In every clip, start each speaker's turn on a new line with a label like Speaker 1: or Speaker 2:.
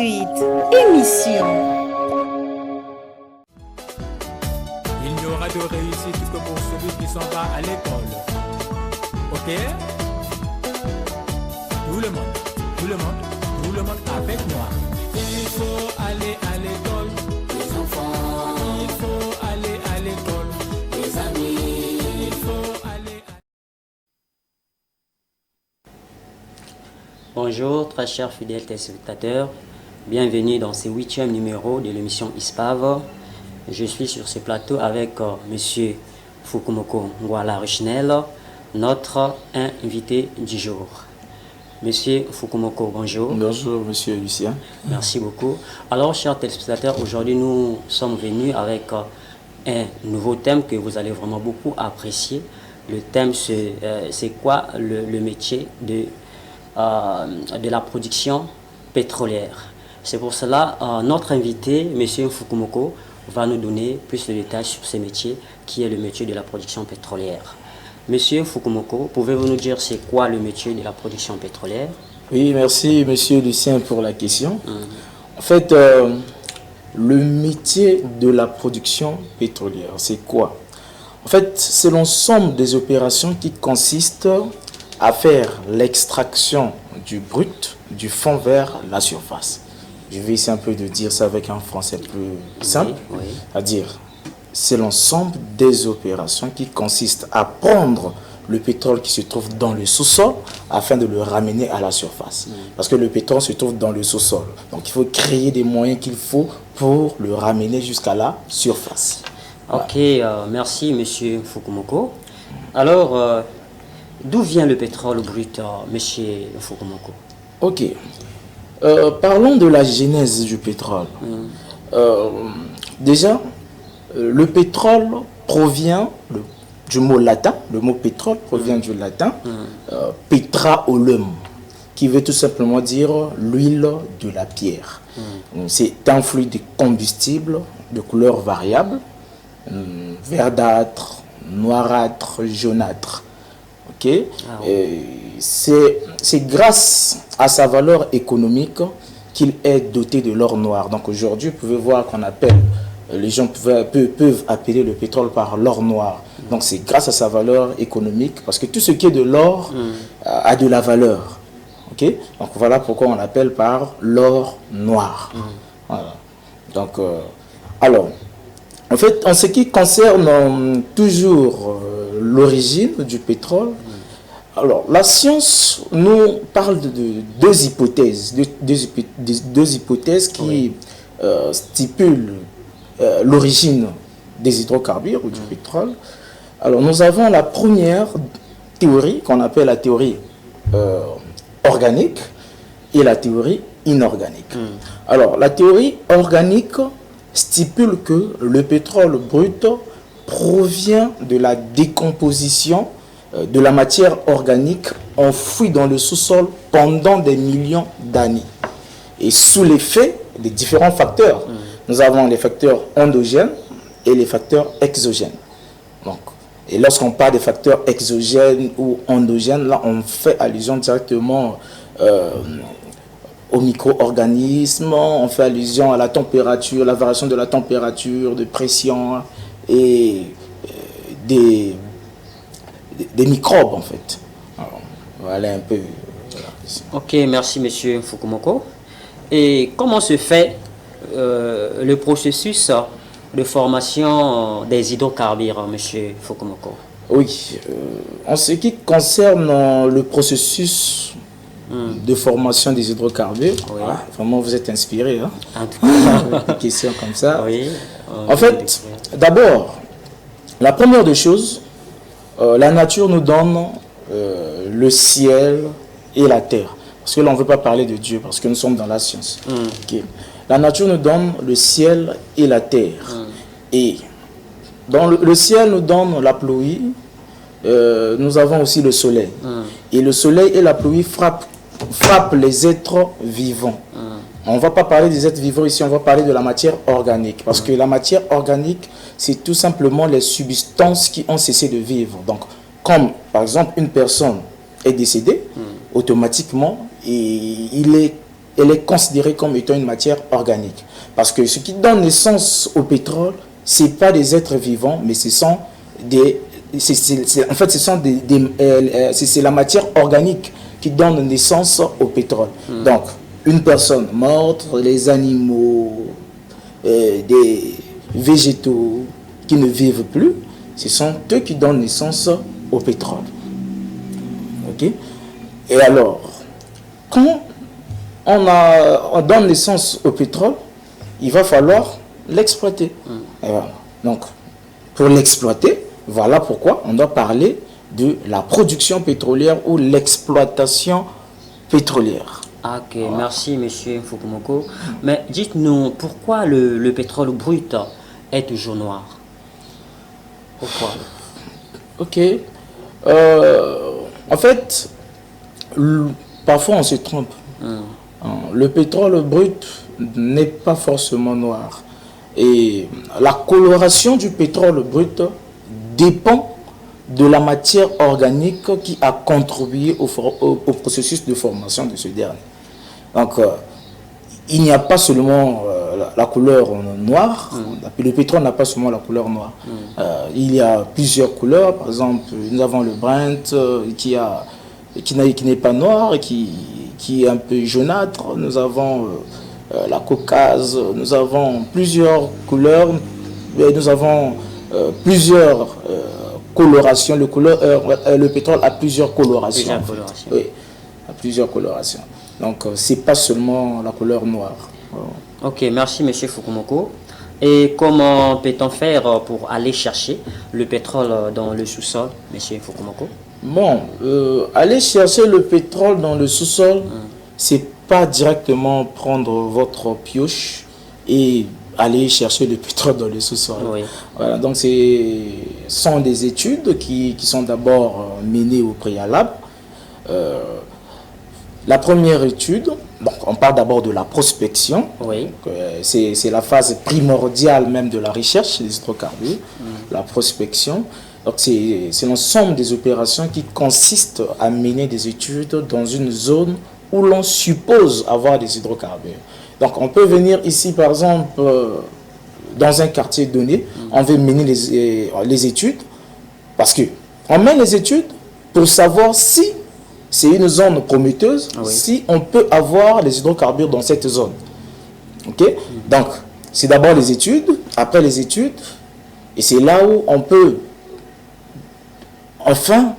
Speaker 1: suite, émission.
Speaker 2: Il n'y aura de réussite que pour celui qui s'en va à l'école. Ok? Tout le monde avec moi. Il faut aller à l'école, les enfants. Il faut aller à l'école, les amis. Il faut aller à...
Speaker 3: Bonjour, très chers fidèles téléspectateurs. Bienvenue dans ce 8e numéro de l'émission ISPAV. Je suis sur ce plateau avec Monsieur Fukumoko Ngwala Richnel, notre invité du jour. Monsieur Fukumoko, bonjour.
Speaker 4: Bonjour, Monsieur Lucien.
Speaker 3: Merci beaucoup. Alors, chers téléspectateurs, aujourd'hui, nous sommes venus avec un nouveau thème que vous allez vraiment beaucoup apprécier. Le thème, c'est quoi le métier de la production pétrolière. C'est pour cela, notre invité, Monsieur Fukumoko, va nous donner plus de détails sur ce métier, qui est le métier de la production pétrolière. Monsieur Fukumoko, pouvez-vous nous dire c'est quoi le métier de la production pétrolière?
Speaker 4: Oui, merci Monsieur Lucien pour la question. En fait, le métier de la production pétrolière, c'est quoi? En fait, c'est l'ensemble des opérations qui consistent à faire l'extraction du brut du fond vers la surface. Je vais essayer un peu de dire ça avec un français plus simple, c'est-à-dire c'est l'ensemble des opérations qui consistent à prendre le pétrole qui se trouve dans le sous-sol afin de le ramener à la surface. Parce que le pétrole se trouve dans le sous-sol. Donc il faut créer des moyens qu'il faut pour le ramener jusqu'à la surface.
Speaker 3: Ok, merci Monsieur Fukumoko. Alors, d'où vient le pétrole brut, Monsieur Fukumoko?
Speaker 4: Ok. Parlons de la genèse du pétrole. Déjà, le pétrole provient du mot latin. Le mot pétrole provient du latin petraolum, qui veut tout simplement dire l'huile de la pierre. C'est un fluide combustible de couleur variable, verdâtre, noirâtre, jaunâtre. Okay? C'est grâce à sa valeur économique qu'il est doté de l'or noir. Donc aujourd'hui, vous pouvez voir qu'on appelle, les gens peuvent appeler le pétrole par l'or noir. Donc c'est grâce à sa valeur économique, parce que tout ce qui est de l'or a de la valeur. Okay? Donc voilà pourquoi on l'appelle par l'or noir. Voilà. Donc, alors, en fait, en ce qui concerne toujours l'origine du pétrole, alors la science nous parle de deux hypothèses, deux hypothèses qui stipulent l'origine des hydrocarbures ou du pétrole. Alors nous avons la première théorie qu'on appelle la théorie organique et la théorie inorganique. Alors la théorie organique stipule que le pétrole brut provient de la décomposition de la matière organique enfouie dans le sous-sol pendant des millions d'années. Et sous l'effet des différents facteurs, nous avons les facteurs endogènes et les facteurs exogènes. Donc, et lorsqu'on parle des facteurs exogènes ou endogènes, là on fait allusion directement aux micro-organismes, on fait allusion à la température, la variation de la température, de pression et des microbes en fait. Alors, voilà un peu.
Speaker 3: Ok, merci Monsieur Fukumoko. Et comment se fait le processus de formation des hydrocarbures, Monsieur Fukumoko?
Speaker 4: Oui, en ce qui concerne le processus de formation des hydrocarbures, vraiment vous êtes inspiré, hein?
Speaker 3: En tout cas,
Speaker 4: avec des questions comme ça.
Speaker 3: oui,
Speaker 4: en fait, d'abord, la première des choses, la nature nous donne le ciel et la terre. Parce que là, on ne veut pas parler de Dieu, parce que nous sommes dans la science. Okay. La nature nous donne le ciel et la terre. Et dans le ciel nous donne la pluie, nous avons aussi le soleil. Et le soleil et la pluie frappent les êtres vivants. On ne va pas parler des êtres vivants ici, on va parler de la matière organique. Parce que la matière organique, c'est tout simplement les substances qui ont cessé de vivre. Donc, comme par exemple une personne est décédée, automatiquement, il est elle est considérée comme étant une matière organique. Parce que ce qui donne naissance au pétrole, ce n'est pas des êtres vivants, mais ce sont des... en fait, c'est la matière organique qui donne naissance au pétrole. Donc, une personne morte, les animaux, des végétaux qui ne vivent plus, ce sont eux qui donnent naissance au pétrole. Ok? Et alors, quand on donne naissance au pétrole, il va falloir l'exploiter. Voilà. Donc, pour l'exploiter, voilà pourquoi on doit parler de la production pétrolière ou l'exploitation pétrolière.
Speaker 3: Ok, merci monsieur Fukumoko. Mais dites-nous, pourquoi le pétrole brut est toujours noir? Pourquoi?
Speaker 4: Ok. En fait, parfois on se trompe. Le pétrole brut n'est pas forcément noir. Et la coloration du pétrole brut dépend de la matière organique qui a contribué au processus de formation de ce dernier. Donc, il n'y a pas seulement la couleur noire, le pétrole n'a pas seulement la couleur noire. Il y a plusieurs couleurs, par exemple, nous avons le Brent qui n'est pas noir, qui est un peu jaunâtre, nous avons la Caucase, nous avons plusieurs couleurs, nous avons plusieurs colorations. Le pétrole a plusieurs colorations. Oui, a plusieurs colorations. Donc, ce n'est pas seulement la couleur noire.
Speaker 3: Ok, merci M. Fukumoko. Et comment peut-on faire pour aller chercher le pétrole dans le sous-sol, M. Fukumoko?
Speaker 4: Bon, aller chercher le pétrole dans le sous-sol, c'est pas directement prendre votre pioche et aller chercher le pétrole dans le sous-sol.
Speaker 3: Oui.
Speaker 4: Voilà, donc ce sont des études qui sont d'abord menées au préalable. La première étude, donc on parle d'abord de la prospection.
Speaker 3: Oui.
Speaker 4: C'est la phase primordiale même de la recherche des hydrocarbures, la prospection. Donc c'est l'ensemble des opérations qui consistent à mener des études dans une zone où l'on suppose avoir des hydrocarbures. Donc on peut venir ici par exemple dans un quartier donné, on veut mener les études parce que on mène les études pour savoir si c'est une zone prometteuse, si on peut avoir les hydrocarbures dans cette zone. Ok? Donc c'est d'abord les études, après les études, et c'est là où on peut enfin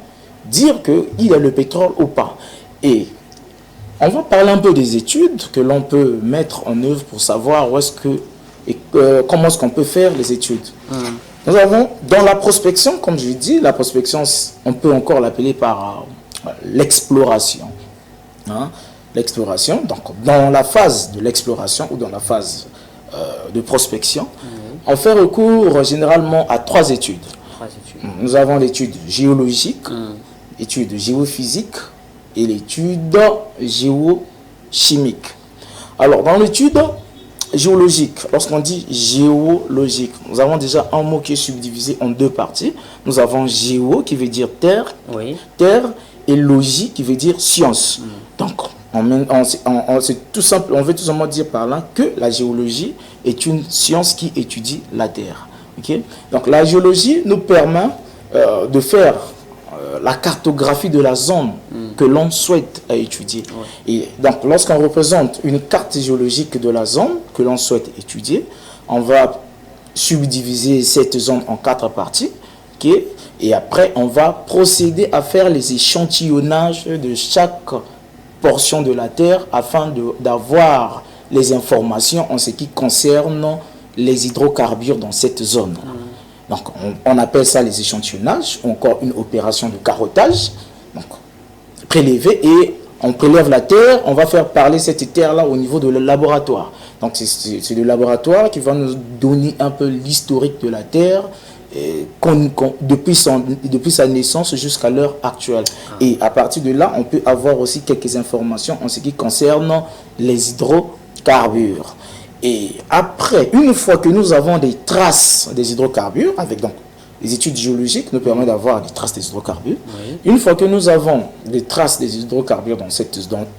Speaker 4: dire qu'il y a le pétrole ou pas. Et on va parler un peu des études que l'on peut mettre en œuvre pour savoir où est-ce que comment est-ce qu'on peut faire les études. Nous avons dans la prospection, comme je l'ai dit, la prospection, on peut encore l'appeler par l'exploration. L'exploration, donc dans la phase de l'exploration ou dans la phase de prospection, on fait recours généralement à trois études. Nous avons l'étude géologique, l'étude géophysique et l'étude géochimique. Alors, dans l'étude géologique, lorsqu'on dit géologique, nous avons déjà un mot qui est subdivisé en deux parties. Nous avons géo qui veut dire terre, terre, et logie qui veut dire science. Donc, on veut tout simplement dire par là que la géologie est une science qui étudie la terre. Okay? Donc la géologie nous permet de faire la cartographie de la zone que l'on souhaite étudier. Et donc lorsqu'on représente une carte géologique de la zone que l'on souhaite étudier, on va subdiviser cette zone en 4 parties. Okay? Et après, on va procéder à faire les échantillonnages de chaque portion de la terre afin d'avoir les informations en ce qui concerne les hydrocarbures dans cette zone. Donc, on appelle ça les échantillonnages, ou encore une opération de carottage. Donc, prélever et on prélève la terre, on va faire parler cette terre-là au niveau de le laboratoire. Donc, c'est le laboratoire qui va nous donner un peu l'historique de la terre depuis sa naissance jusqu'à l'heure actuelle. Et à partir de là, on peut avoir aussi quelques informations en ce qui concerne les hydrocarbures. Et après, une fois que nous avons des traces des hydrocarbures, avec donc les études géologiques nous permettent d'avoir des traces des hydrocarbures. Une fois que nous avons des traces des hydrocarbures dans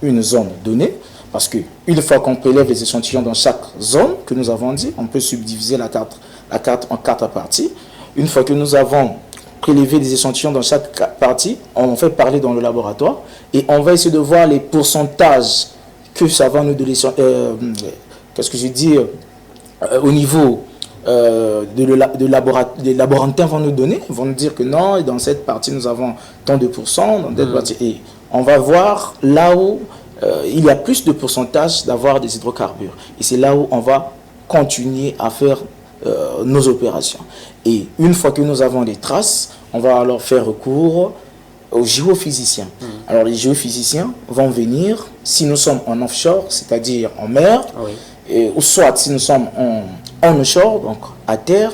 Speaker 4: une zone donnée, Parce que une fois qu'on prélève les échantillons dans chaque zone que nous avons dit, on peut subdiviser la carte en 4 parties. Une fois que nous avons prélevé des échantillons dans chaque partie, on fait parler dans le laboratoire et on va essayer de voir les pourcentages que ça va nous donner. Qu'est-ce que je dis au niveau des laborantins vont nous donner, vont nous dire que non, dans cette partie nous avons tant de pourcents, dans cette partie, et on va voir là où il y a plus de pourcentage d'avoir des hydrocarbures. Et c'est là où on va continuer à faire nos opérations. Et une fois que nous avons des traces, on va alors faire recours aux géophysiciens. Alors les géophysiciens vont venir, si nous sommes en offshore, c'est-à-dire en mer, ou soit si nous sommes en onshore, donc à terre.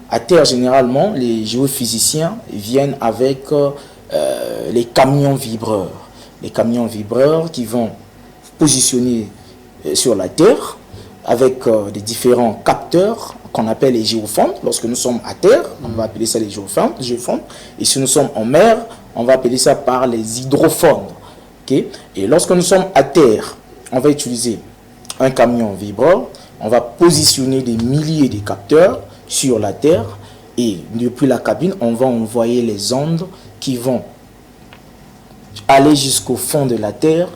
Speaker 4: À terre, généralement, les géophysiciens viennent avec les camions vibreurs. Les camions vibreurs qui vont positionner sur la terre avec des différents capteurs qu'on appelle les géophones. Lorsque nous sommes à terre, on va appeler ça les géophones. Et si nous sommes en mer, on va appeler ça par les hydrophones. Okay? Et lorsque nous sommes à terre, on va utiliser un camion vibreur. On va positionner des milliers de capteurs sur la terre et depuis la cabine, on va envoyer les ondes qui vont aller jusqu'au fond de la terre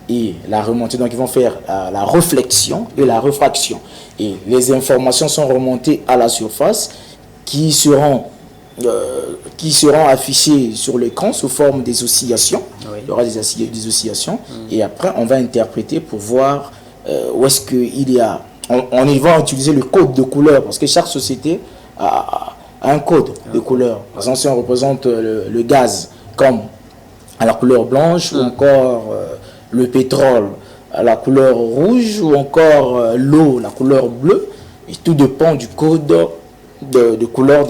Speaker 4: et la remontée. Donc, ils vont faire la réflexion et la réfraction. Et les informations sont remontées à la surface qui seront affichées sur l'écran sous forme des oscillations. Oui. Il y aura des oscillations. Et après, on va interpréter pour voir où est-ce qu'il y a... On y va utiliser le code de couleur parce que chaque société a un code de couleur. Par exemple, si on représente le gaz comme à la couleur blanche ou encore le pétrole à la couleur rouge ou encore l'eau, la couleur bleue, et tout dépend du code de couleur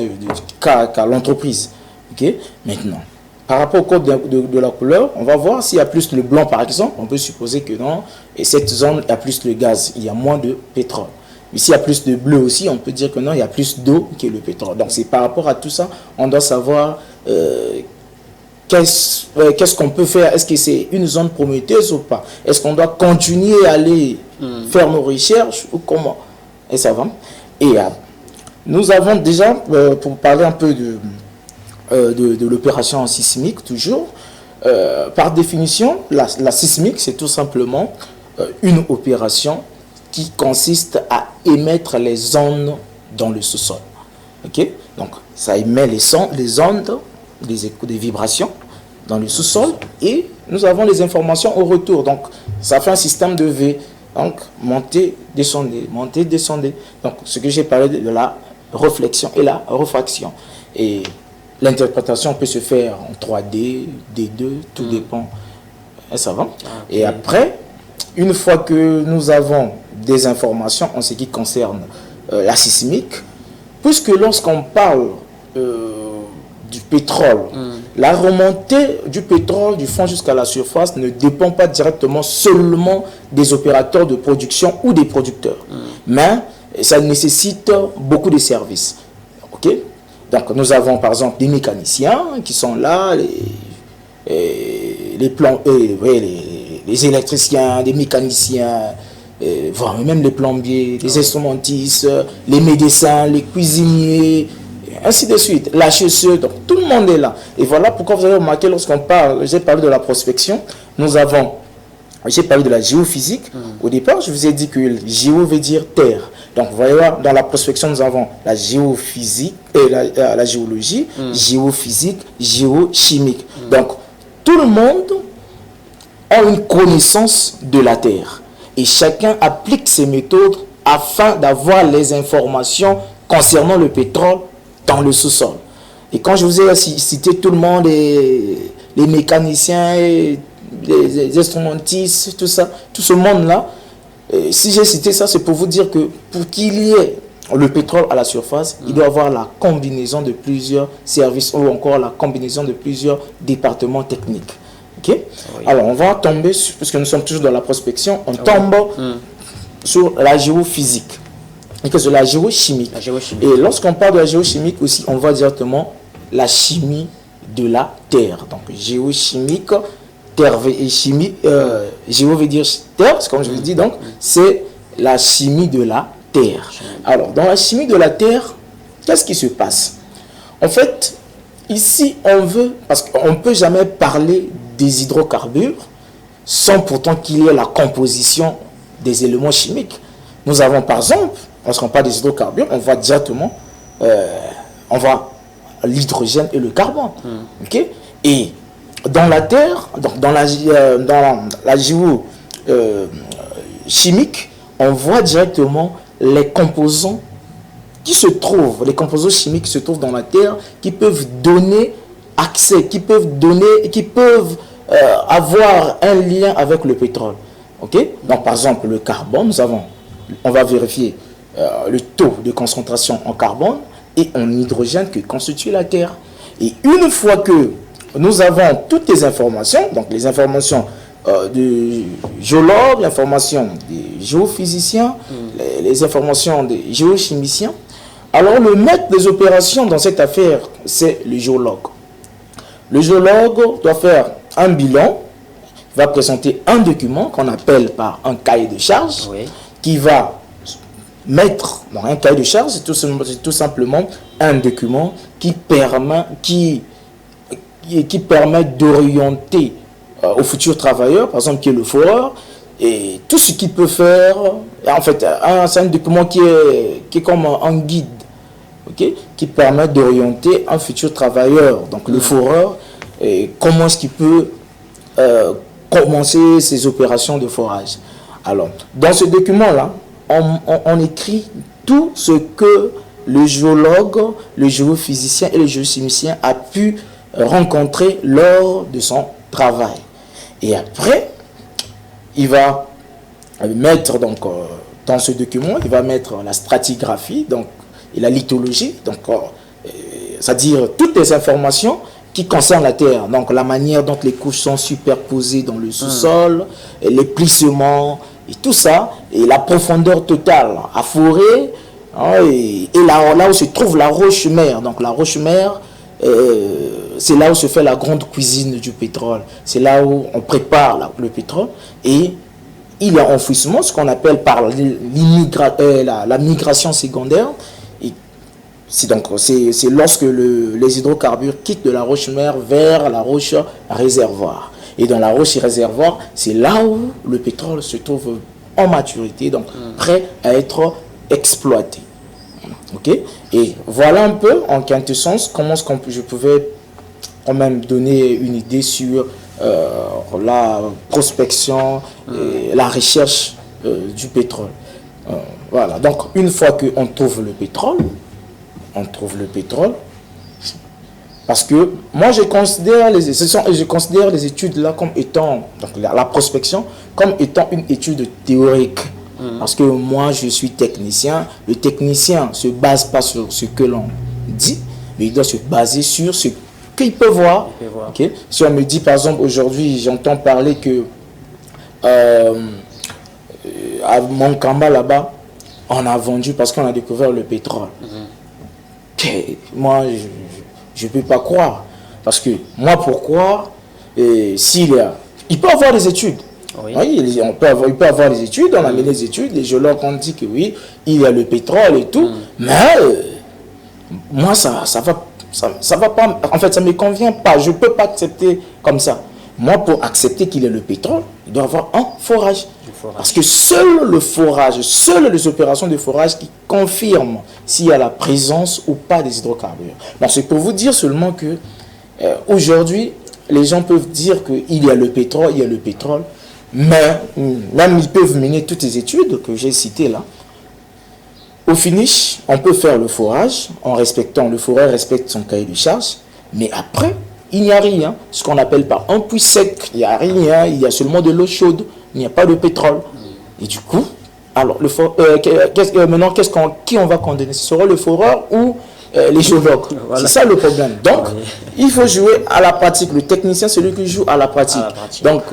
Speaker 4: qu'a l'entreprise. Okay? Maintenant, par rapport au code de la couleur, on va voir s'il y a plus le blanc par exemple, on peut supposer que non, et cette zone il y a plus le gaz, il y a moins de pétrole. Mais s'il y a plus de bleu aussi, on peut dire que non, il y a plus d'eau que le pétrole. Donc c'est par rapport à tout ça, on doit savoir qu'est-ce qu'on peut faire. Est-ce que c'est une zone prometteuse ou pas? Est-ce qu'on doit continuer à aller faire nos recherches ou comment? Et ça va. Et nous avons déjà, pour parler un peu de l'opération sismique, toujours, par définition, la sismique, c'est tout simplement une opération qui consiste à émettre les ondes dans le sous-sol. Okay? Donc, ça émet les ondes, des vibrations dans le sous-sol et nous avons les informations au retour. Donc, ça fait un système de V. Donc, monter, descender, monter, descendre. Donc, ce que j'ai parlé de la réflexion et la réfraction. Et l'interprétation peut se faire en 3D, D2, tout dépend. Et ça va. Okay. Et après, une fois que nous avons des informations en ce qui concerne la sismique, puisque lorsqu'on parle du pétrole, la remontée du pétrole du fond jusqu'à la surface ne dépend pas directement seulement des opérateurs de production ou des producteurs, mais ça nécessite beaucoup de services. Okay? Donc nous avons par exemple des mécaniciens qui sont là, les électriciens, des mécaniciens, même les plombiers, les instrumentistes, les médecins, les cuisiniers, ainsi de suite, la chaussure, donc tout le monde est là. Et voilà pourquoi vous avez remarqué lorsqu'on parle, j'ai parlé de la prospection, j'ai parlé de la géophysique. Au départ, je vous ai dit que géo veut dire terre. Donc, vous voyez, dans la prospection, nous avons la géophysique et la géologie, géophysique, géochimique. Donc, tout le monde a une connaissance de la terre. Et chacun applique ses méthodes afin d'avoir les informations concernant le pétrole dans le sous-sol. Et quand je vous ai cité tout le monde, les mécaniciens, et les instrumentistes, tout ça, tout ce monde-là, si j'ai cité ça, c'est pour vous dire que pour qu'il y ait le pétrole à la surface, il doit y avoir la combinaison de plusieurs services ou encore la combinaison de plusieurs départements techniques. Okay? Oui. Alors, on va tomber, puisque nous sommes toujours dans la prospection, on tombe sur la géophysique. Et que c'est la géochimie. Et lorsqu'on parle de la géochimique aussi, on voit directement la chimie de la terre. Donc, géochimique, terre et chimie, géo veut dire terre, comme je vous dis, donc c'est la chimie de la terre. Alors, dans la chimie de la terre, qu'est-ce qui se passe? En fait, ici, on veut, parce qu'on ne peut jamais parler des hydrocarbures sans pourtant qu'il y ait la composition des éléments chimiques. Nous avons par exemple, lorsqu'on parle des hydrocarbures, on voit directement, on voit l'hydrogène et le carbone. Okay? Et dans la terre, dans la géo chimique, on voit directement les composants qui se trouvent, les composants chimiques qui se trouvent dans la terre, qui peuvent donner accès, qui peuvent avoir un lien avec le pétrole. Okay? Donc par exemple le carbone, on va vérifier le taux de concentration en carbone et en hydrogène qui constitue la terre. Et une fois que nous avons toutes les informations, donc les informations des géologues, les informations des géophysiciens, les informations des géochimiciens, alors le maître des opérations dans cette affaire, c'est le géologue. Le géologue doit faire un bilan, va présenter un document qu'on appelle par un cahier de charge, qui va mettre dans un cahier de charge, c'est tout simplement un document qui permet d'orienter aux futurs travailleurs, par exemple qui est le foreur, et tout ce qu'il peut faire. En fait, c'est un document qui est comme un guide, qui permet d'orienter un futur travailleur, donc le foreur, et comment est-ce qu'il peut commencer ses opérations de forage. Alors, dans ce document-là, on écrit tout ce que le géologue, le géophysicien et le géochimicien a pu rencontrer lors de son travail. Et après, il va mettre donc, dans ce document, il va mettre la stratigraphie donc, et la lithologie, donc c'est-à-dire toutes les informations qui concernent la Terre, donc la manière dont les couches sont superposées dans le sous-sol, et les plissements, et tout ça, et la profondeur totale à forer, hein, et là où se trouve la roche-mère. Donc la roche-mère, c'est là où se fait la grande cuisine du pétrole. C'est là où on prépare le pétrole. Et il y a enfouissement, ce qu'on appelle par la migration secondaire. C'est lorsque les hydrocarbures quittent de la roche-mère vers la roche réservoir. Et dans la roche réservoir, c'est là où le pétrole se trouve en maturité, donc prêt à être exploité. Okay? Et voilà un peu, en quintessence, comment je pouvais quand même donner une idée sur la prospection et la recherche du pétrole. Voilà, donc une fois qu'on trouve le pétrole, parce que moi je considère les études là comme étant, donc la prospection, comme étant une étude théorique. Parce que moi je suis technicien, le technicien ne se base pas sur ce que l'on dit, mais il doit se baser sur ce qu'il peut voir. Okay? Si on me dit par exemple aujourd'hui, j'entends parler que à Monkamba là-bas, on a vendu parce qu'on a découvert le pétrole. Moi, je ne peux pas croire. Parce que moi, pour croire, il peut avoir des études. Oui. Oui, il peut avoir des études, on a mis les études, les géologues ont dit que oui, il y a le pétrole et tout. Mais moi, ça va pas. En fait, ça ne me convient pas. Je ne peux pas accepter comme ça. Moi, pour accepter qu'il y ait le pétrole, il doit y avoir un forage. Parce que seul le forage, seules les opérations de forage qui confirment s'il y a la présence ou pas des hydrocarbures. Donc c'est pour vous dire seulement que aujourd'hui, les gens peuvent dire qu'il y a le pétrole, mais même ils peuvent mener toutes les études que j'ai citées là. Au finish, on peut faire le forage en respectant, le foreur respecte son cahier de charge, mais après, il n'y a rien. Ce qu'on appelle par un puits sec, il n'y a rien, il y a seulement de l'eau chaude. Il n'y a pas de pétrole. Et du coup, alors, maintenant, qui on va condamner? Ce sera le foreur ou les géologues? Voilà. C'est ça le problème. Donc, il faut jouer à la pratique. Le technicien, c'est lui qui joue à la pratique. Donc,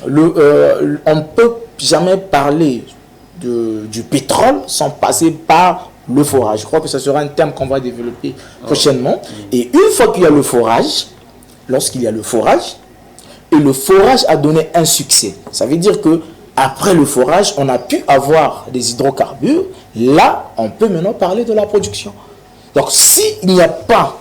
Speaker 4: on ne peut jamais parler du pétrole sans passer par le forage. Je crois que ce sera un thème qu'on va développer prochainement. Et une fois qu'il y a le forage, lorsqu'il y a le forage, et le forage a donné un succès. Ça veut dire que après le forage, on a pu avoir des hydrocarbures. Là, on peut maintenant parler de la production. Donc, s'il n'y a pas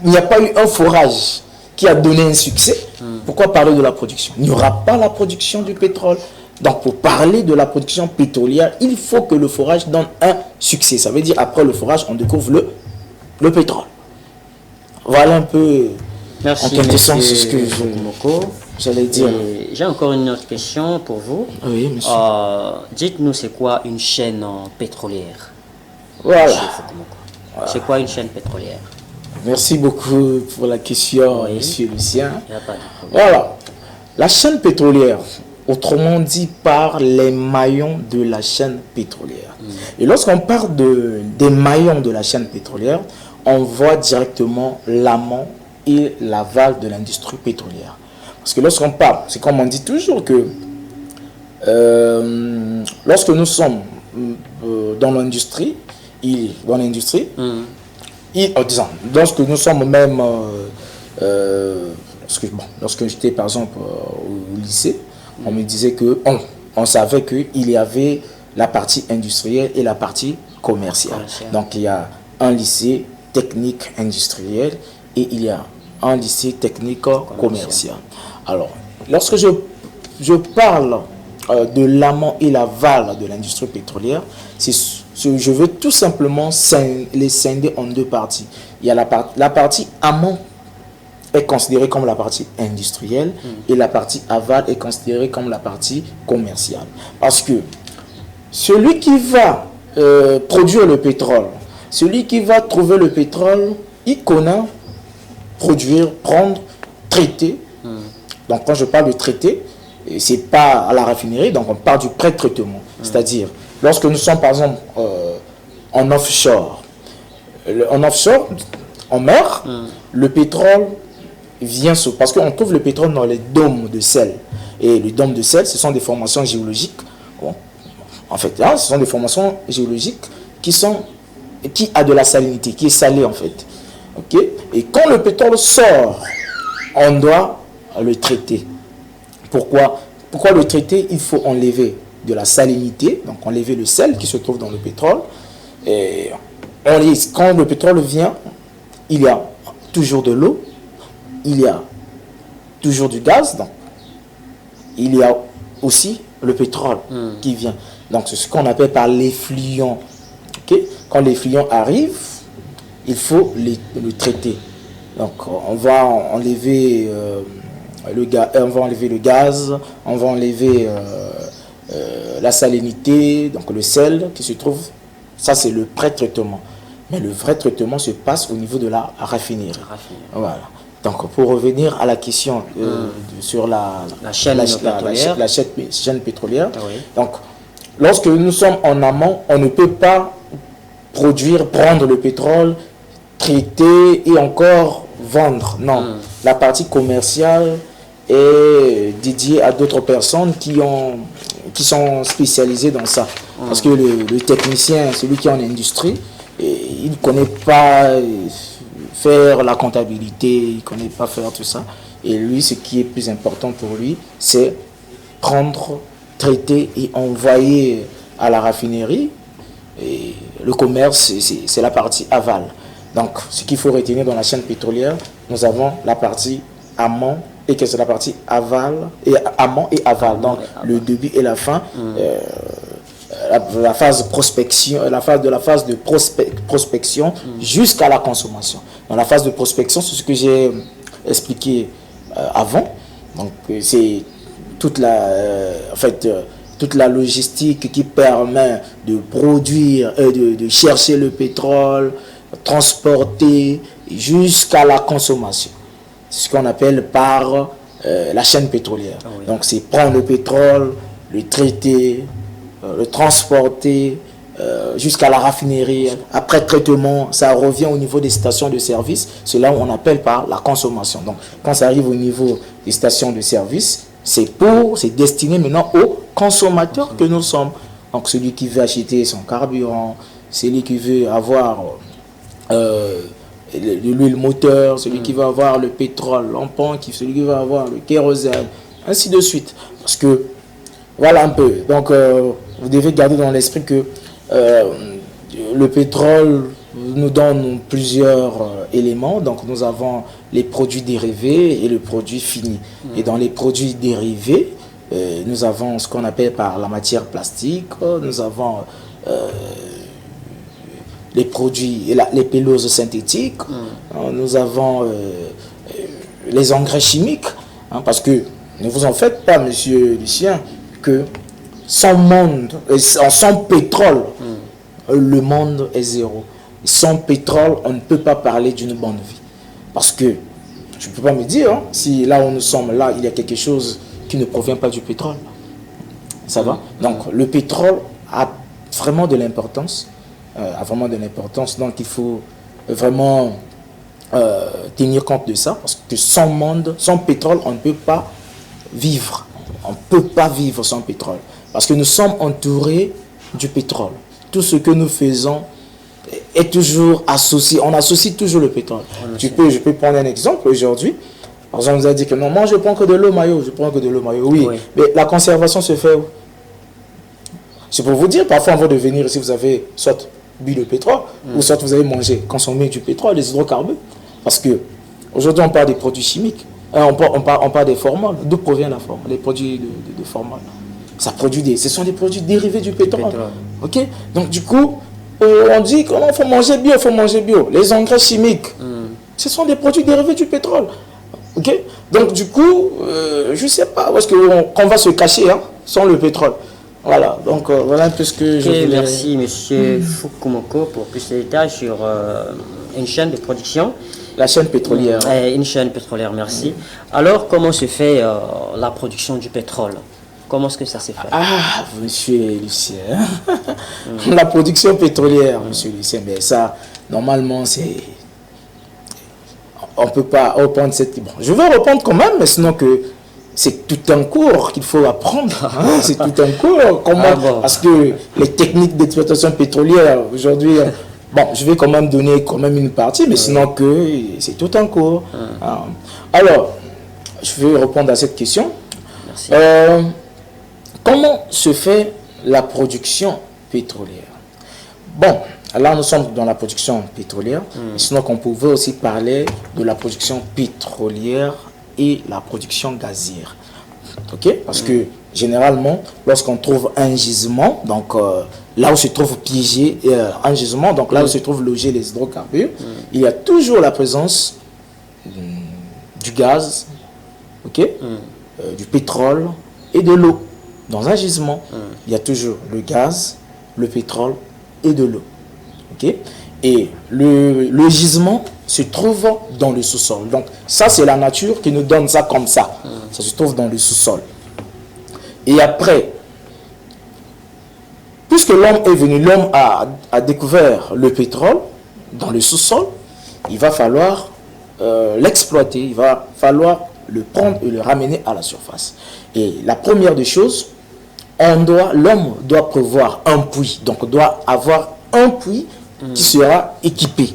Speaker 4: eu un forage qui a donné un succès, pourquoi parler de la production? Il n'y aura pas la production du pétrole. Donc, pour parler de la production pétrolière, il faut que le forage donne un succès. Ça veut dire, après le forage, on découvre le pétrole. Voilà un peu,
Speaker 3: Merci,
Speaker 4: en quelque sorte,
Speaker 3: monsieur
Speaker 4: ce que j'allais dire.
Speaker 3: J'ai encore une autre question pour vous.
Speaker 4: Oui, monsieur.
Speaker 3: Dites-nous, c'est quoi une chaîne pétrolière?
Speaker 4: Voilà.
Speaker 3: Monsieur Fukumoko. C'est quoi une chaîne pétrolière?
Speaker 4: Merci beaucoup pour la question,
Speaker 3: Oui.
Speaker 4: monsieur Lucien.
Speaker 3: Il n'y a pas de problème.
Speaker 4: Voilà. La chaîne pétrolière, autrement dit par les maillons de la chaîne pétrolière. Et lorsqu'on parle des maillons de la chaîne pétrolière, on voit directement l'amont et l'aval de l'industrie pétrolière. Parce que lorsqu'on parle, c'est comme on dit toujours que lorsque nous sommes dans l'industrie, disons, lorsque nous sommes même, lorsque j'étais par exemple au lycée, on me disait que on savait qu'il y avait la partie industrielle et la partie commerciale. Donc il y a un lycée technique industriel et il y a un lycée technique commercial. Alors, lorsque je parle de l'amont et l'aval de l'industrie pétrolière, je veux tout simplement les scinder en deux parties. Il y a la partie amont est considérée comme la partie industrielle et la partie aval est considérée comme la partie commerciale. Parce que celui qui va produire le pétrole, celui qui va trouver le pétrole, il connaît produire, prendre, traiter. Donc quand je parle de traiter, c'est pas à la raffinerie, donc on parle du pré-traitement. C'est-à-dire, lorsque nous sommes par exemple en offshore, en mer, le pétrole vient parce qu'on trouve le pétrole dans les dômes de sel. Et les dômes de sel, ce sont des formations géologiques. Bon, en fait, là, ce sont des formations géologiques qui a de la salinité, qui est salée en fait. Ok. Et quand le pétrole sort, on doit le traiter. Pourquoi le traiter? Il faut enlever de la salinité, donc enlever le sel qui se trouve dans le pétrole. Et quand le pétrole vient, il y a toujours de l'eau, il y a toujours du gaz, donc il y a aussi le pétrole qui vient. Donc c'est ce qu'on appelle par l'effluent. Okay? Quand l'effluent arrive, il faut le traiter. Donc on va enlever le gaz, on va enlever la salinité, donc le sel qui se trouve. Ça c'est le pré-traitement. Mais le vrai traitement se passe au niveau de la raffinerie. Voilà. Donc pour revenir à la question sur la chaîne pétrolière.
Speaker 3: Oui.
Speaker 4: Donc lorsque nous sommes en amont, on ne peut pas prendre le pétrole, traiter et encore vendre. Non. La partie commerciale est dédiée à d'autres personnes qui sont spécialisées dans ça. Parce que le technicien, celui qui est en industrie, il ne connaît pas faire la comptabilité, il ne connaît pas faire tout ça. Et lui, ce qui est plus important pour lui, c'est prendre, traiter et envoyer à la raffinerie. Et le commerce, c'est la partie aval. Donc, ce qu'il faut retenir dans la chaîne pétrolière, nous avons la partie amont et que c'est la partie aval, et amont et aval. Donc, le début et la fin. La phase de prospection jusqu'à la consommation. Dans la phase de prospection, c'est ce que j'ai expliqué avant. Donc c'est toute la logistique qui permet de produire, de chercher le pétrole, transporter jusqu'à la consommation. C'est ce qu'on appelle par la chaîne pétrolière. Ah oui. Donc c'est prendre le pétrole, le traiter, le transporter jusqu'à la raffinerie. Après traitement, ça revient au niveau des stations de service. C'est là où on appelle par la consommation. Donc, quand ça arrive au niveau des stations de service, c'est destiné maintenant aux consommateurs que nous sommes. Donc, celui qui veut acheter son carburant, celui qui veut avoir l'huile moteur, celui qui va avoir le pétrole en pompe, celui qui va avoir le kérosène, ainsi de suite. Parce que, voilà un peu. Donc, vous devez garder dans l'esprit que le pétrole nous donne plusieurs éléments. Donc, nous avons les produits dérivés et le produit fini. Et dans les produits dérivés, nous avons ce qu'on appelle par la matière plastique, nous avons les produits, les pelleuses synthétiques, nous avons les engrais chimiques, hein, parce que ne vous en faites pas, monsieur Lucien, que sans pétrole, le monde est zéro. Sans pétrole, on ne peut pas parler d'une bonne vie. Parce que, je ne peux pas me dire, hein, si là où nous sommes, là, il y a quelque chose qui ne provient pas du pétrole. Ça va? Donc, le pétrole a vraiment de l'importance. Donc il faut vraiment tenir compte de ça, parce que sans pétrole, on ne peut pas vivre. On ne peut pas vivre sans pétrole. Parce que nous sommes entourés du pétrole. Tout ce que nous faisons est toujours associé. On associe toujours le pétrole. Je peux prendre un exemple aujourd'hui. Par exemple, on nous a dit que non, moi je prends que de l'eau maillot. Je prends que de l'eau maillot. Oui, mais la conservation se fait où? C'est pour vous dire, parfois avant de venir ici, vous avez soit bu le pétrole, ou soit vous avez mangé, consommé du pétrole, des hydrocarbures. Parce que aujourd'hui, on parle des produits chimiques. On parle des formoles. D'où provient la formule? Les produits de formol. Ça produit ce sont des produits dérivés du pétrole. Ok? Donc du coup, on dit qu'il faut manger bio, il faut manger bio. Les engrais chimiques, ce sont des produits dérivés du pétrole. Ok? Donc du coup, je ne sais pas où est-ce qu'on va se cacher, hein, sans le pétrole. Voilà, donc voilà un peu ce que je voulais...
Speaker 3: Merci monsieur Fukumoko pour plus de détails sur une chaîne de production.
Speaker 4: La chaîne pétrolière.
Speaker 3: Une chaîne pétrolière, merci. Alors, comment se fait la production du pétrole? Comment est-ce que ça s'est fait?
Speaker 4: Ah, monsieur Lucien, la production pétrolière, monsieur Lucien, mais ça, normalement, c'est... On ne peut pas reprendre cette... Bon, je vais reprendre quand même, mais sinon que... C'est tout un cours qu'il faut apprendre. Hein? C'est tout un cours. Comment, parce que les techniques d'exploitation pétrolière, aujourd'hui, bon, je vais quand même donner quand même une partie, mais sinon que c'est tout un cours. Alors, je vais répondre à cette question.
Speaker 3: Merci.
Speaker 4: Comment se fait la production pétrolière? Bon, là nous sommes dans la production pétrolière, sinon qu'on pouvait aussi parler de la production pétrolière et la production gazière. Ok? Parce que généralement, lorsqu'on trouve un gisement, donc là où se trouve piégé un gisement, donc là où se trouve logé les hydrocarbures, il y a toujours la présence du gaz, ok? Du pétrole et de l'eau. Dans un gisement, il y a toujours le gaz, le pétrole et de l'eau. Ok? Et le gisement se trouve dans le sous-sol. Donc ça, c'est la nature qui nous donne ça comme ça. Ça se trouve dans le sous-sol. Et après, puisque l'homme est venu, l'homme a découvert le pétrole dans le sous-sol, il va falloir l'exploiter, il va falloir le prendre et le ramener à la surface. Et la première des choses, l'homme doit prévoir un puits, donc doit avoir un puits qui sera équipé.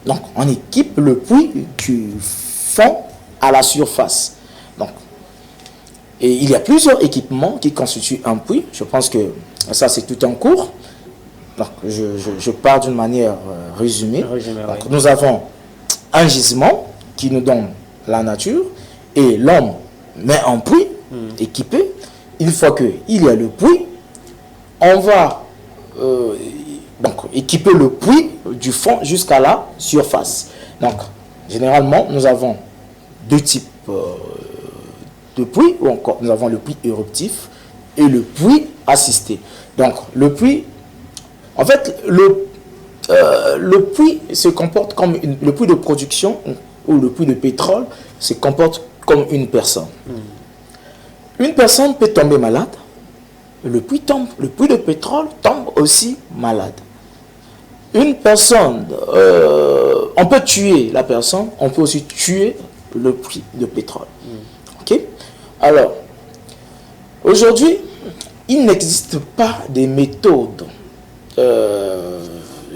Speaker 4: Donc, on équipe le puits du fond à la surface. Donc, et il y a plusieurs équipements qui constituent un puits. Je pense que ça, c'est tout un cours. Donc, je pars d'une manière résumée. Donc, nous avons un gisement qui nous donne la nature et l'homme met un puits équipé. Une fois qu'il y a le puits, on va donc équiper le puits du fond jusqu'à la surface. Donc, généralement, nous avons deux types de puits, ou encore nous avons le puits éruptif et le puits assisté. Donc, le puits, en fait, le puits se comporte comme le puits de production ou le puits de pétrole se comporte comme une personne. Une personne peut tomber malade, le puits de pétrole tombe aussi malade. Une personne, on peut tuer la personne, on peut aussi tuer le puits de pétrole. Ok? Alors, aujourd'hui, il n'existe pas des méthodes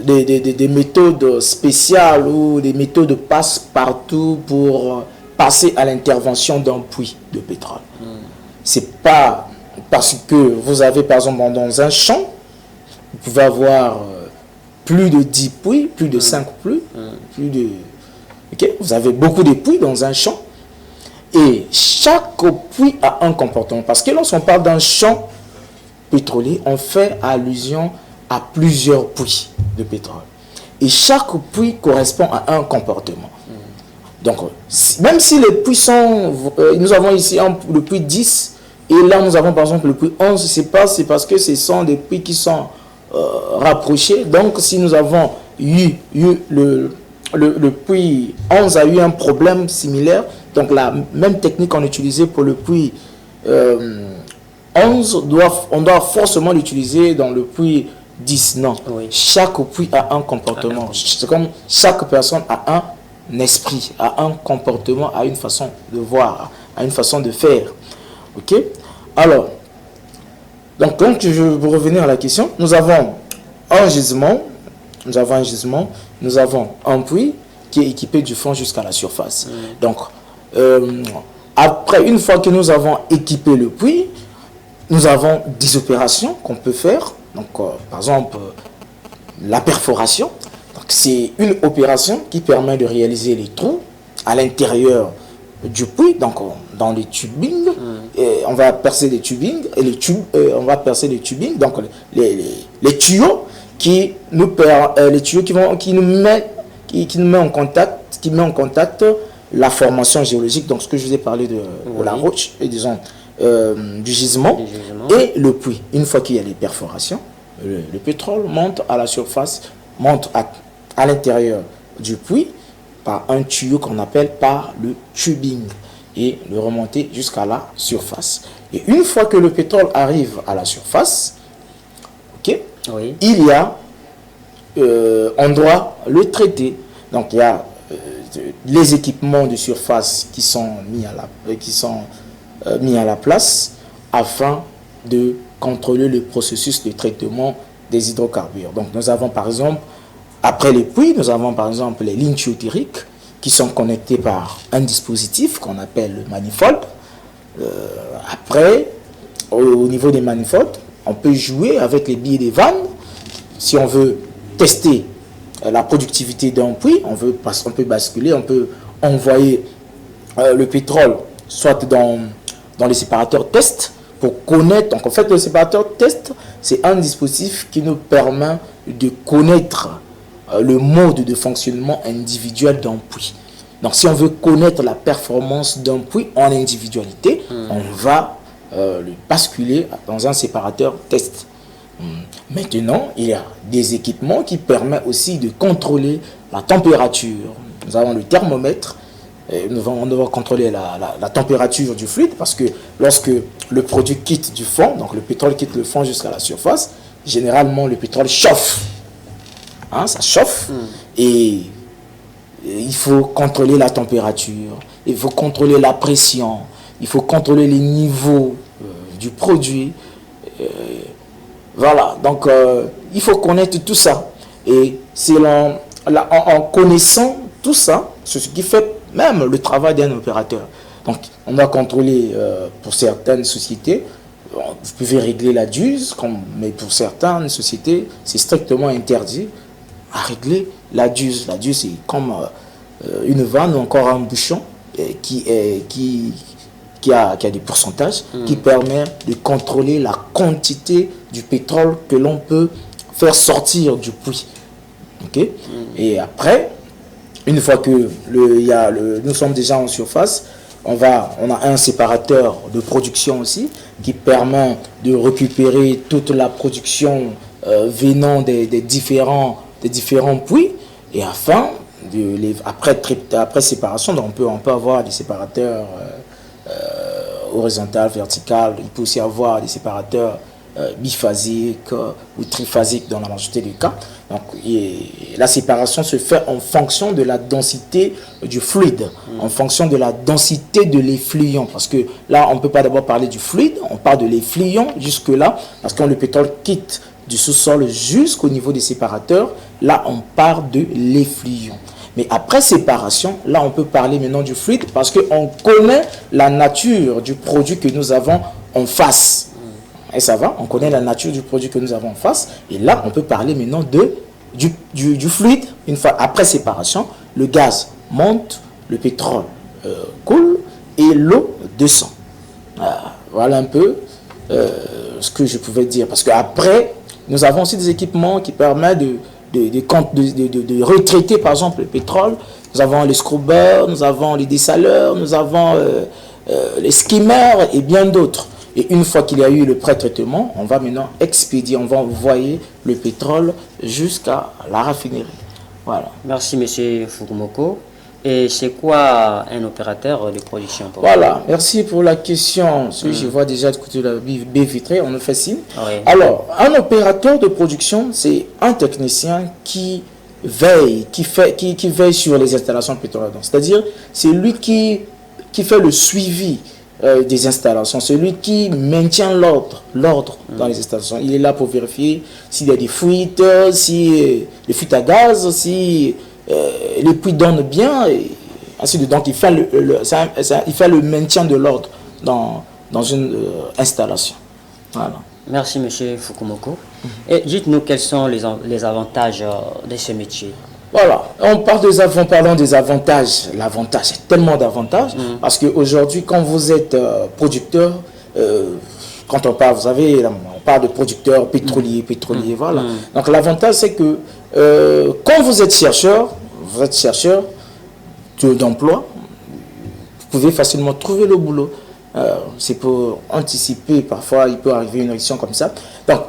Speaker 4: des méthodes spéciales ou des méthodes passe-partout pour passer à l'intervention d'un puits de pétrole. C'est pas parce que vous avez par exemple dans un champ, vous pouvez avoir plus de 10 puits, plus de 5 puits, plus de... Okay? Vous avez beaucoup de puits dans un champ et chaque puits a un comportement. Parce que lorsqu'on parle d'un champ pétrolier, on fait allusion à plusieurs puits de pétrole. Et chaque puits correspond à un comportement. Donc, même si les puits sont... nous avons ici le puits 10, et là nous avons par exemple le puits 11, c'est parce que ce sont des puits qui sont rapprochés. Donc, si nous avons eu le puits 11 a eu un problème similaire, donc la même technique qu'on utilisait pour le puits 11, on doit forcément l'utiliser dans le puits 10. Non, oui. Chaque puits a un comportement. C'est comme chaque personne a un esprit, a un comportement, a une façon de voir, a une façon de faire. Ok? Alors, donc je vais revenir à la question. Nous avons un gisement, nous avons un puits qui est équipé du fond jusqu'à la surface. Donc, après, une fois que nous avons équipé le puits, nous avons des opérations qu'on peut faire. Donc, par exemple, la perforation. C'est une opération qui permet de réaliser les trous à l'intérieur du puits, donc dans les tubings. On va percer les tubings et donc les tuyaux qui nous met en contact la formation géologique, donc ce que je vous ai parlé de la roche et disons du gisement et le puits. Une fois qu'il y a les perforations, le pétrole monte à la surface, monte à l'intérieur du puits par un tuyau qu'on appelle par le tubing et le remonter jusqu'à la surface. Et une fois que le pétrole arrive à la surface, il y a on doit le traiter. Donc il y a les équipements de surface qui sont mis à la place afin de contrôler le processus de traitement des hydrocarbures. Donc nous avons par exemple, après les puits, nous avons par exemple les lignes tuyautériques qui sont connectées par un dispositif qu'on appelle le manifold. Après, au niveau des manifolds, on peut jouer avec les billes des vannes. Si on veut tester la productivité d'un puits, on peut basculer, on peut envoyer le pétrole soit dans les séparateurs test pour connaître. Donc en fait, le séparateur test, c'est un dispositif qui nous permet de connaître le mode de fonctionnement individuel d'un puits. Donc si on veut connaître la performance d'un puits en individualité, on va le basculer dans un séparateur test. Maintenant, il y a des équipements qui permettent aussi de contrôler la température. Nous avons le thermomètre. On doit contrôler la température du fluide parce que lorsque le produit quitte du fond, donc le pétrole quitte le fond jusqu'à la surface, généralement le pétrole chauffe. Ça chauffe et il faut contrôler la température, il faut contrôler la pression, il faut contrôler les niveaux du produit. Voilà, donc il faut connaître tout ça. Et c'est en connaissant tout ça, c'est ce qui fait même le travail d'un opérateur. Donc on doit contrôler pour certaines sociétés, vous pouvez régler la DUS, mais pour certaines sociétés, c'est strictement interdit à régler la DUS. La DUS, c'est comme une vanne ou encore un bouchon qui a des pourcentages qui permet de contrôler la quantité du pétrole que l'on peut faire sortir du puits. Et après, une fois que nous sommes déjà en surface, on a un séparateur de production aussi qui permet de récupérer toute la production venant des différents puits et après séparation, donc on peut avoir des séparateurs horizontal, vertical. Il peut aussi avoir des séparateurs biphasiques ou triphasiques dans la majorité des cas. Donc, la séparation se fait en fonction de la densité du fluide, en fonction de la densité de l'effluent. Parce que là, on ne peut pas d'abord parler du fluide, on parle de l'effluent jusque-là, parce que quand le pétrole quitte du sous-sol jusqu'au niveau des séparateurs, là on part de l'effluent. Mais après séparation, là on peut parler maintenant du fluide parce qu'on connaît la nature du produit que nous avons en face. Et ça va, on connaît la nature du produit que nous avons en face. Et là on peut parler maintenant du fluide. Une fois après séparation, le gaz monte, le pétrole coule et l'eau descend. Voilà un peu ce que je pouvais dire. Parce qu'après, nous avons aussi des équipements qui permettent de retraiter par exemple le pétrole. Nous avons les scrubbers, nous avons les dessaleurs, nous avons les skimmers et bien d'autres. Et une fois qu'il y a eu le pré-traitement, on va maintenant expédier, on va envoyer le pétrole jusqu'à la raffinerie. Voilà.
Speaker 3: Merci, monsieur Fukumoko. Et c'est quoi un opérateur de production pour
Speaker 4: Voilà, merci pour la question. Je vois déjà du côté de la baie vitrée, on nous fait signe.
Speaker 3: Oui.
Speaker 4: Alors, un opérateur de production, c'est un technicien qui veille, qui veille sur les installations pétrolières. C'est-à-dire, c'est lui qui fait le suivi des installations, celui qui maintient l'ordre dans les installations. Il est là pour vérifier s'il y a des fuites, si les fuites à gaz, si les puits donnent bien, et ainsi de suite. Donc il fait le maintien de l'ordre dans une installation. Voilà.
Speaker 3: Merci, monsieur Fukumoko. Et dites-nous quels sont les avantages de ce métier.
Speaker 4: Voilà, parlons des avantages. L'avantage, c'est tellement d'avantages, parce qu'aujourd'hui, quand vous êtes producteur, quand on parle, vous savez, on parle de producteur pétrolier, voilà. Donc l'avantage, c'est que quand vous êtes chercheur d'emploi, vous pouvez facilement trouver le boulot. C'est pour anticiper, parfois il peut arriver une réaction comme ça. Donc,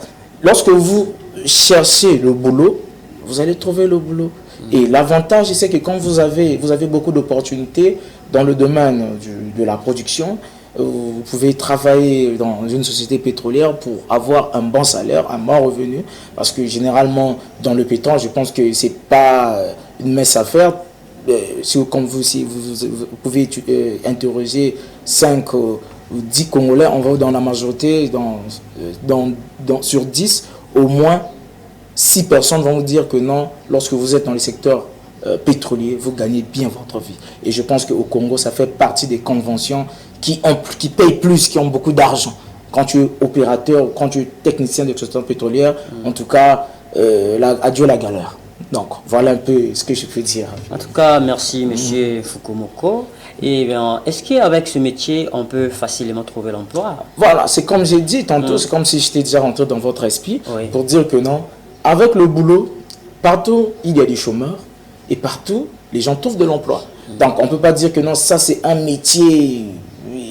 Speaker 4: lorsque vous cherchez le boulot, vous allez trouver le boulot. Et l'avantage, c'est que quand vous avez beaucoup d'opportunités dans le domaine de la production, vous pouvez travailler dans une société pétrolière pour avoir un bon salaire, un bon revenu. Parce que généralement, dans le pétrole, je pense que ce n'est pas une mince affaire. Si vous pouvez interroger 5 ou 10 Congolais, on va dans la majorité, sur 10, au moins 6 personnes vont vous dire que non, lorsque vous êtes dans le secteur pétrolier, vous gagnez bien votre vie. Et je pense qu'au Congo, ça fait partie des conventions qui payent plus, qui ont beaucoup d'argent. Quand tu es opérateur, quand tu es technicien d'exploitation pétrolière, en tout cas, adieu la galère. Donc, voilà un peu ce que je peux dire.
Speaker 3: En tout cas, merci, monsieur Fukumoko. Et bien, est-ce qu'avec ce métier, on peut facilement trouver l'emploi?
Speaker 4: Voilà, c'est comme j'ai dit tantôt, c'est comme si j'étais déjà rentré dans votre esprit pour dire que non, avec le boulot, partout, il y a des chômeurs et partout, les gens trouvent de l'emploi. Donc, on ne peut pas dire que non, ça c'est un métier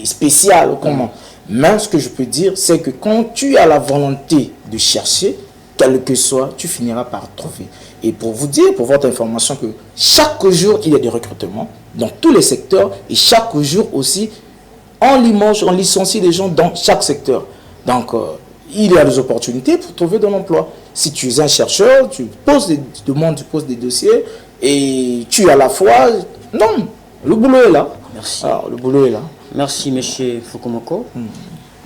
Speaker 4: spécial ou comment. Mais ce que je peux dire, c'est que quand tu as la volonté de chercher, quel que soit, tu finiras par trouver. Et pour vous dire, pour votre information, que chaque jour, il y a des recrutements dans tous les secteurs et chaque jour aussi, on licencie des gens dans chaque secteur. Donc, il y a des opportunités pour trouver de l'emploi. Si tu es un chercheur, tu poses des demandes, tu poses des dossiers et tu as la foi. Non, le boulot est là.
Speaker 3: Merci.
Speaker 4: Alors, le boulot est là.
Speaker 3: Merci, monsieur Fukumoko.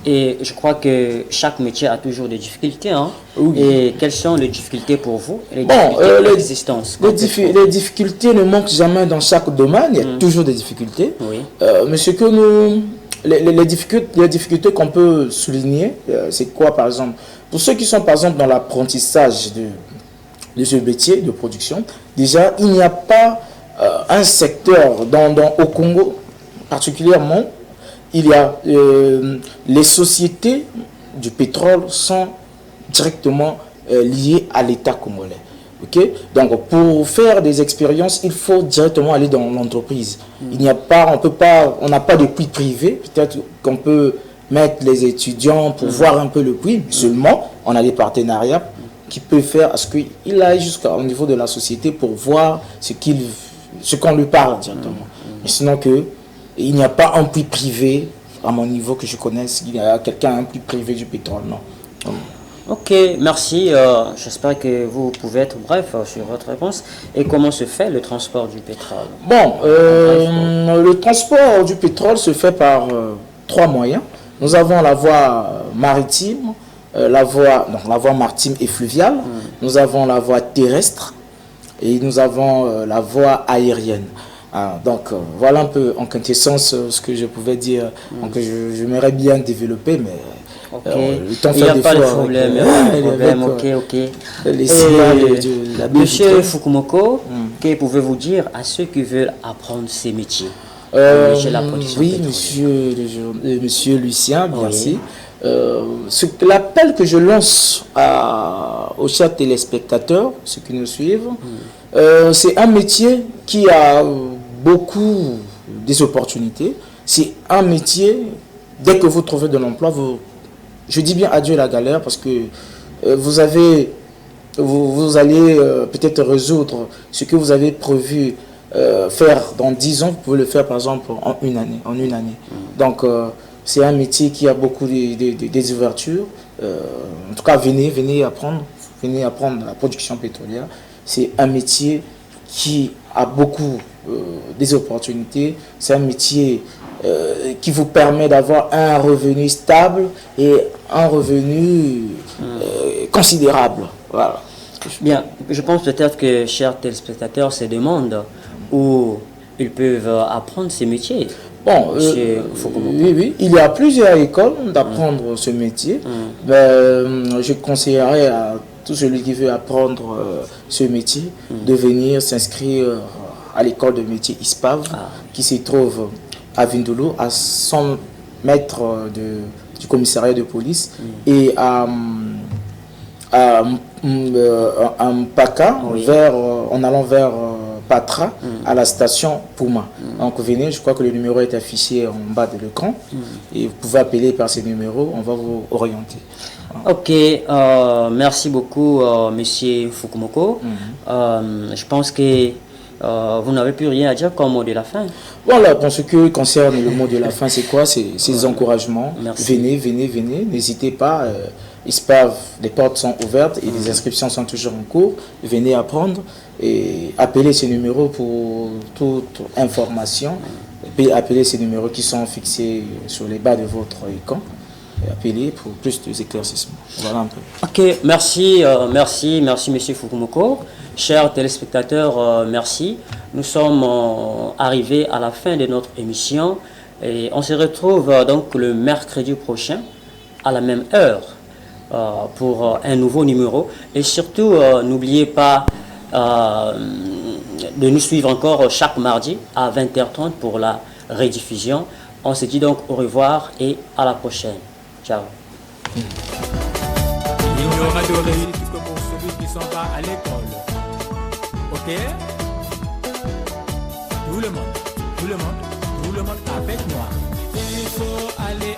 Speaker 3: Et je crois que chaque métier a toujours des difficultés. Hein?
Speaker 4: Oui.
Speaker 3: Et quelles sont les difficultés pour vous? Les difficultés d'existence.
Speaker 4: Les difficultés ne manquent jamais dans chaque domaine. Il y a toujours des difficultés.
Speaker 3: Oui.
Speaker 4: Mais ce que les difficultés qu'on peut souligner, c'est quoi par exemple? Pour ceux qui sont par exemple dans l'apprentissage de ce métier de production, déjà il n'y a pas un secteur au Congo particulièrement. Il y a les sociétés du pétrole sont directement liées à l'État congolais. Okay? Donc pour faire des expériences, il faut directement aller dans l'entreprise. Il n'y a pas, on n'a pas de puits privé. Peut-être qu'on peut mettre les étudiants pour voir un peu le puits. Seulement, on a des partenariats qui peuvent faire à ce qu'il aille jusqu'au niveau de la société pour voir ce qu'on lui parle directement. Mais sinon il n'y a pas un puits privé, à mon niveau que je connaisse, il y a un puits privé du pétrole, non.
Speaker 3: Ok, merci. J'espère que vous pouvez être bref sur votre réponse. Et comment se fait le transport du pétrole?
Speaker 4: Bon, le transport du pétrole se fait par 3 moyens. Nous avons la voie maritime, la voie maritime et fluviale. Nous avons la voie terrestre et nous avons la voie aérienne. Donc voilà un peu en quintessence ce que je pouvais dire. Donc j'aimerais bien développer, mais le temps
Speaker 3: il n'y a
Speaker 4: fait
Speaker 3: pas de
Speaker 4: défaut
Speaker 3: problème. Ok.
Speaker 4: les signaux de la
Speaker 3: Monsieur Fukumoko, que pouvez-vous dire à ceux qui veulent apprendre ces métiers?
Speaker 4: Oui, monsieur Lucien, merci. L'appel que je lance aux chers téléspectateurs, ceux qui nous suivent, c'est un métier qui a beaucoup des opportunités. C'est un métier, dès que vous trouvez de l'emploi, je dis bien adieu la galère, parce que vous allez peut-être résoudre ce que vous avez prévu faire dans 10 ans, vous pouvez le faire par exemple en une année. Donc c'est un métier qui a beaucoup des ouvertures. En tout cas, venez apprendre la production pétrolière. C'est un métier qui a beaucoup des opportunités. C'est un métier qui vous permet d'avoir un revenu stable et un revenu considérable. Voilà.
Speaker 3: Bien, je pense peut-être que chers téléspectateurs se demandent où ils peuvent apprendre ces métiers.
Speaker 4: Bon, oui, il y a plusieurs écoles d'apprendre ce métier. Je conseillerais à tout celui qui veut apprendre ce métier de venir s'inscrire à l'école de métier ISPAV qui se trouve à Vindoulo, à 100 mètres du commissariat de police et à Mpaka, en allant vers Patra, à la station Puma. Donc venez, je crois que le numéro est affiché en bas de l'écran et vous pouvez appeler par ces numéros, on va vous orienter.
Speaker 3: Ok, merci beaucoup monsieur Fukumoko. Je pense que vous n'avez plus rien à dire comme mot de la fin.
Speaker 4: Voilà, pour ce qui concerne le mot de la fin, c'est quoi? C'est des encouragements.
Speaker 3: Merci.
Speaker 4: Venez, n'hésitez pas. ISPAV, les portes sont ouvertes et les inscriptions sont toujours en cours. Venez apprendre et appelez ces numéros pour toute information. Et puis appelez ces numéros qui sont fixés sur les bas de votre écran. Et appelez pour plus d'éclaircissements. Voilà un peu.
Speaker 3: Ok, merci monsieur Fukumoko. Chers téléspectateurs, merci. Nous sommes arrivés à la fin de notre émission et on se retrouve donc le mercredi prochain à la même heure pour un nouveau numéro. Et surtout, n'oubliez pas de nous suivre encore chaque mardi à 20h30 pour la rediffusion. On se dit donc au revoir et à la prochaine. Ciao.
Speaker 2: Il n'y aura de réussite que pour celui qui s'en va à l'école. Ok? Tout le monde avec moi. Il faut aller